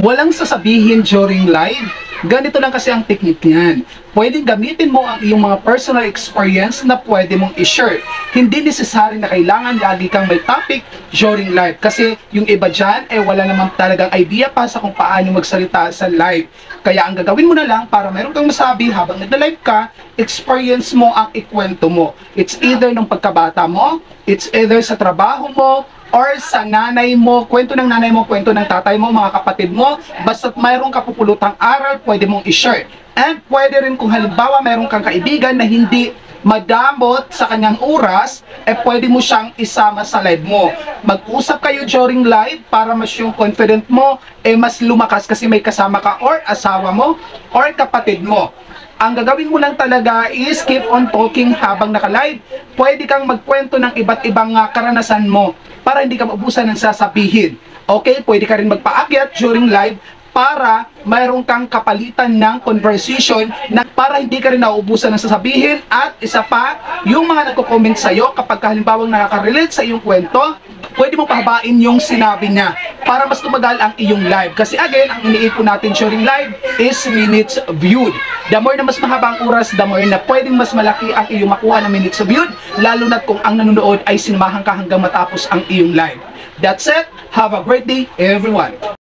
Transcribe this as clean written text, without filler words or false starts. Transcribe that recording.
Walang sasabihin during live. Ganito lang kasi ang technique niyan. Pwedeng gamitin mo ang iyong mga personal experience na pwede mong i-share. Hindi necessary na kailangan lagi kang may topic during live. Kasi yung iba dyan, wala naman talagang idea pa sa kung paano magsalita sa live. Kaya ang gagawin mo na lang para meron kang masabi habang nagla-live ka, experience mo ang ikwento mo. It's either nung pagkabata mo, it's either sa trabaho mo, or sa nanay mo, kwento ng nanay mo, kwento ng tatay mo, mga kapatid mo, basta't mayroong kapupulutang aral, pwede mong i-share. And pwede rin kung halimbawa mayroong kang kaibigan na hindi madamot sa kanyang oras, pwede mo siyang isama sa live mo. Mag-usap kayo during live para mas yung confident mo, mas lumakas kasi may kasama ka or asawa mo or kapatid mo. Ang gagawin mo lang talaga is keep on talking habang naka-live. Pwede kang magkwento ng iba't ibang karanasan mo para hindi ka maubusan ng sasabihin. Okay, pwede ka rin magpaakyat during live para mayroon kang kapalitan ng conversation na para hindi ka rin nauubusan ng sasabihin. At isa pa, yung mga nagko-comment sa'yo kapag halimbawa nakaka-relate sa iyong kwento, pwede mo pahabain yung sinabi niya para mas tumagal ang iyong live. Kasi again, ang iniipon natin during live is minutes viewed. The more na mas mahaba ang oras, the more na pwedeng mas malaki ang iyong makuha na minutes viewed, lalo na kung ang nanonood ay sinamahan ka hanggang matapos ang iyong live. That's it. Have a great day, everyone.